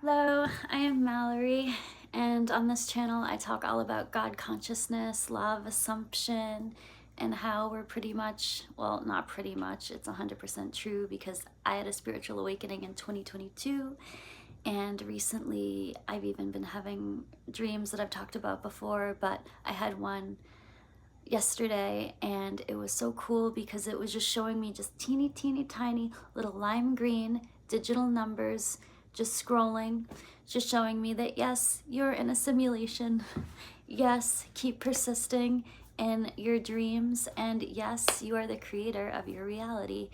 Hello, I am Mallory, and on this channel I talk all about God consciousness, law of assumption, and how we're pretty much, well, not pretty much, it's 100% true because I had a spiritual awakening in 2022, and recently I've even been having dreams that I've talked about before, but I had one yesterday and it was so cool because it was just showing me just teeny tiny little lime green digital numbers just scrolling, just showing me that yes, you're in a simulation. Yes, keep persisting in your dreams, and yes, you are the creator of your reality.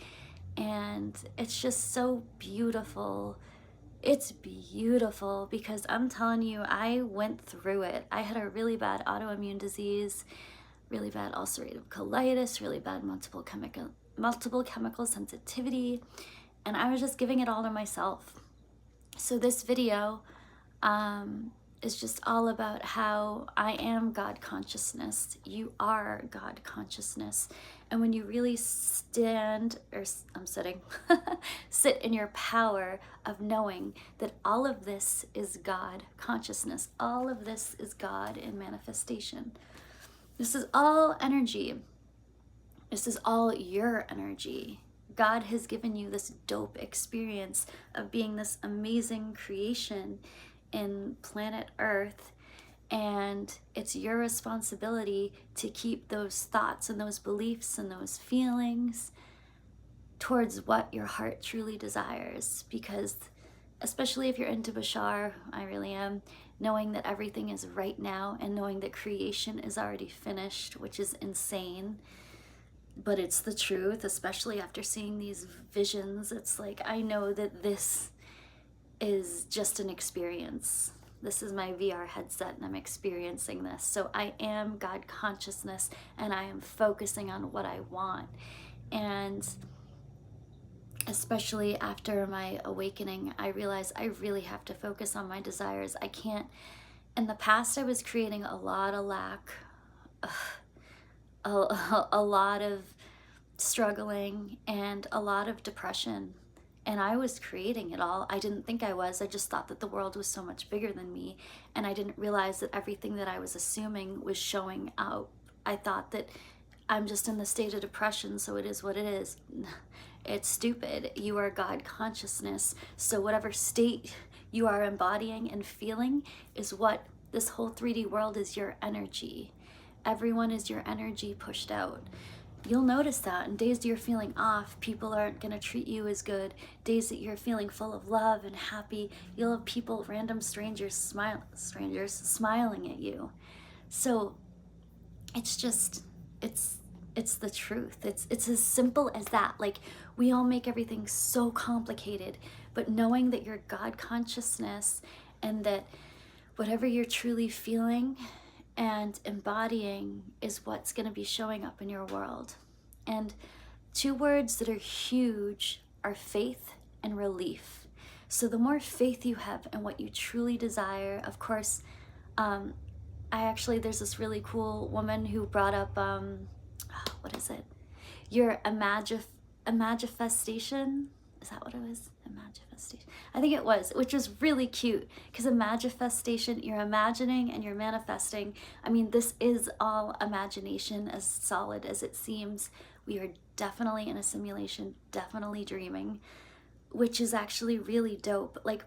And it's just so beautiful. It's beautiful because I'm telling you, I went through it. I had a really bad autoimmune disease, really bad ulcerative colitis, really bad multiple chemical sensitivity, and I was just giving it all to myself. So this video is just all about how I am God consciousness. You are God consciousness. And when you really stand, or I'm sitting, sit in your power of knowing that all of this is God consciousness, all of this is God in manifestation. This is all energy. This is all your energy. God has given you this dope experience of being this amazing creation in planet Earth, and it's your responsibility to keep those thoughts and those beliefs and those feelings towards what your heart truly desires. Because especially if you're into Bashar, I really am, knowing that everything is right now and knowing that creation is already finished, which is insane, but it's the truth. Especially after seeing these visions, it's like I know that this is just an experience. This is my VR headset and I'm experiencing this. So I am God consciousness and I am focusing on what I want. And especially after my awakening, I realized I really have to focus on my desires. I can't, in the past, I was creating a lot of lack, a lot of struggling, and a lot of depression. And I was creating it all. I didn't think I was. I just thought that the world was so much bigger than me. And I didn't realize that everything that I was assuming was showing out. I thought that I'm just in the state of depression, so it is what it is. It's stupid. You are God consciousness. So whatever state you are embodying and feeling is what this whole 3D world is. Your energy. Everyone is your energy pushed out. You'll notice that in days that you're feeling off, people aren't going to treat you as good. Days that you're feeling full of love and happy, you'll have people, random strangers smiling at you. So it's just, it's the truth. It's as simple as that. Like, we all make everything so complicated, but knowing that you're God consciousness and that whatever you're truly feeling and embodying is what's going to be showing up in your world. And two words that are huge are faith and relief. So the more faith you have in what you truly desire, of course, there's this really cool woman who brought up, what is it? Your imagifestation. Is that what it was? Imagifestation. I think it was, which was really cute because imagifestation, you're imagining and you're manifesting. I mean, this is all imagination, as solid as it seems. We are definitely in a simulation, definitely dreaming, which is actually really dope. Like,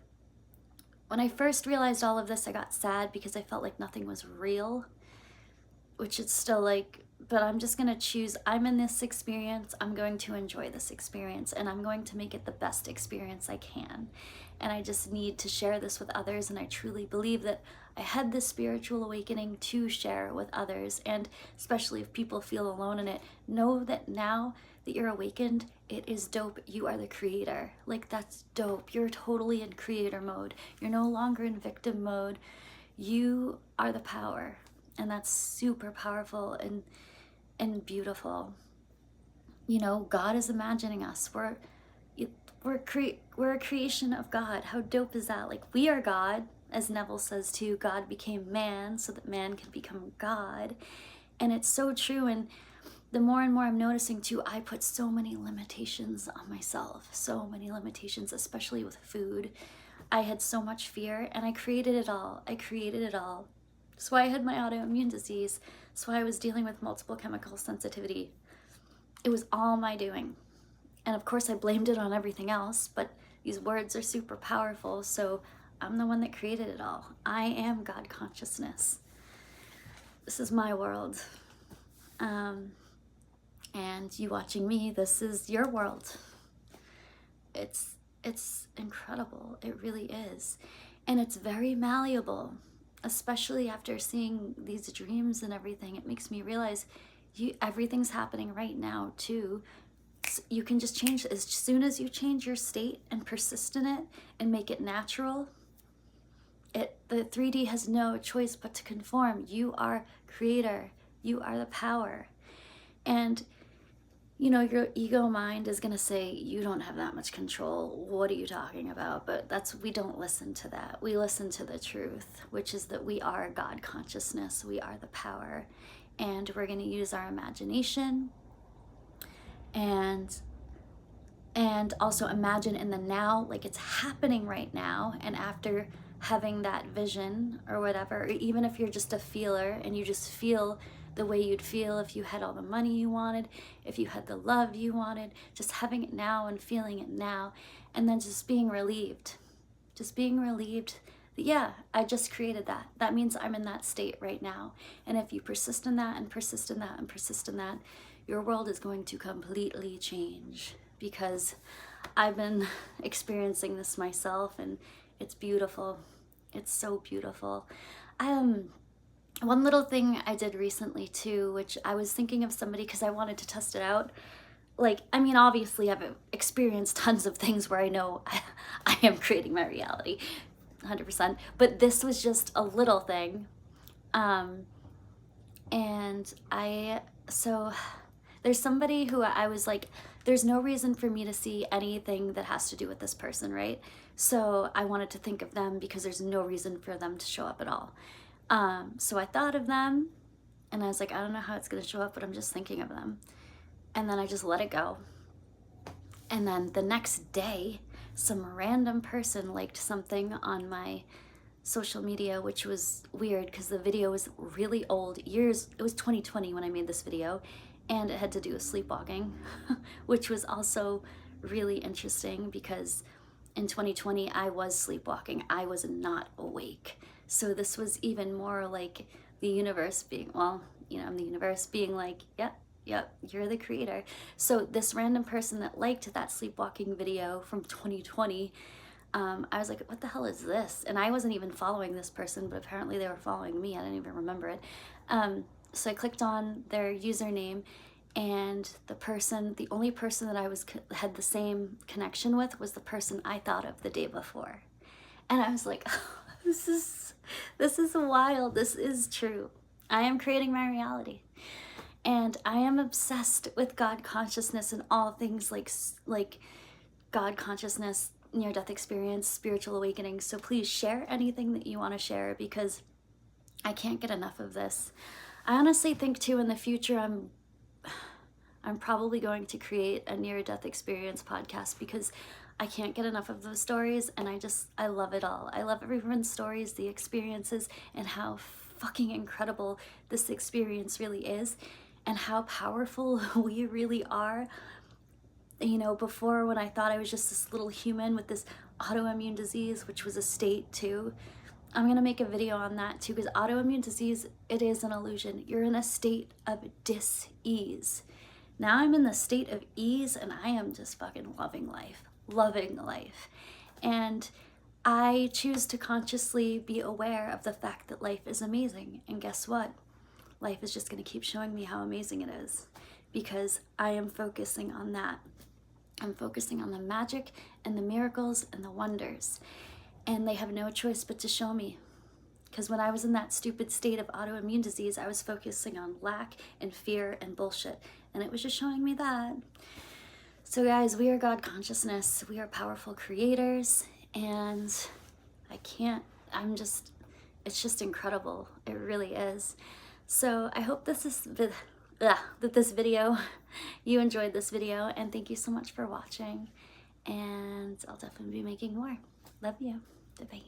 when I first realized all of this, I got sad because I felt like nothing was real, which it's still like, but I'm just going to choose, I'm in this experience, I'm going to enjoy this experience, and I'm going to make it the best experience I can. And I just need to share this with others, and I truly believe that I had this spiritual awakening to share with others, and especially if people feel alone in it, know that now that you're awakened, it is dope. You are the creator. Like, that's dope. You're totally in creator mode. You're no longer in victim mode. You are the power, and that's super powerful and beautiful. You know, God is imagining us. We're a creation of God. How dope is that? Like, we are God, as Neville says too. God became man so that man can become God, and it's so true. And the more and more I'm noticing too, I put so many limitations on myself. So many limitations, especially with food. I had so much fear, and I created it all. I created it all. That's why I had my autoimmune disease. That's why I was dealing with multiple chemical sensitivity. It was all my doing. And of course, I blamed it on everything else, but these words are super powerful, so I'm the one that created it all. I am God consciousness. This is my world. And you watching me, this is your world. It's incredible. It really is. And it's very malleable, especially after seeing these dreams and everything. It makes me realize everything's happening right now too. You can just change as soon as you change your state and persist in it and make it natural. The 3D has no choice but to conform. You are creator. You are the power. And you know, your ego mind is going to say, you don't have that much control. What are you talking about? But we don't listen to that. We listen to the truth, which is that we are God consciousness. We are the power. And we're going to use our imagination and also imagine in the now, like it's happening right now. And after having that vision or whatever, or even if you're just a feeler and you just feel the way you'd feel if you had all the money you wanted, if you had the love you wanted, just having it now and feeling it now, and then just being relieved. Just being relieved that, yeah, I just created that. That means I'm in that state right now. And if you persist in that and persist in that and persist in that, your world is going to completely change, because I've been experiencing this myself, and it's beautiful. It's so beautiful. One little thing I did recently too, which I was thinking of somebody because I wanted to test it out. Like, I mean, obviously I've experienced tons of things where I know I am creating my reality 100%, but this was just a little thing. So there's somebody who I was like, there's no reason for me to see anything that has to do with this person, right? So I wanted to think of them because there's no reason for them to show up at all. So I thought of them, and I was like, I don't know how it's going to show up, but I'm just thinking of them. And then I just let it go. And then the next day, some random person liked something on my social media, which was weird because the video was really old. It was 2020 when I made this video, and it had to do with sleepwalking, which was also really interesting because in 2020 I was sleepwalking. I was not awake. So this was even more like the universe being, well, you know, the universe being like, yep, you're the creator. So this random person that liked that sleepwalking video from 2020, I was like, what the hell is this? And I wasn't even following this person, but apparently they were following me. I didn't even remember it. So I clicked on their username, and the only person that I had the same connection with was the person I thought of the day before. And I was like, oh, this is wild. This is true. I am creating my reality. And I am obsessed with God consciousness and all things like God consciousness, near-death experience, spiritual awakening. So please share anything that you want to share, because I can't get enough of this. I honestly think too, in the future, I'm probably going to create a near-death experience podcast, because I can't get enough of those stories, and I love it all. I love everyone's stories, the experiences, and how fucking incredible this experience really is, and how powerful we really are. You know, before, when I thought I was just this little human with this autoimmune disease, which was a state too, I'm gonna make a video on that too, because autoimmune disease, it is an illusion. You're in a state of dis-ease. Now I'm in the state of ease, and I am just fucking loving life. And I choose to consciously be aware of the fact that life is amazing. And guess what? Life is just going to keep showing me how amazing it is, because I am focusing on that. I'm focusing on the magic and the miracles and the wonders. And they have no choice but to show me. Because when I was in that stupid state of autoimmune disease, I was focusing on lack and fear and bullshit. And it was just showing me that. So guys, we are God consciousness. We are powerful creators. And it's just incredible. It really is. So I hope that this video, you enjoyed this video. And thank you so much for watching. And I'll definitely be making more. Love you. Bye-bye.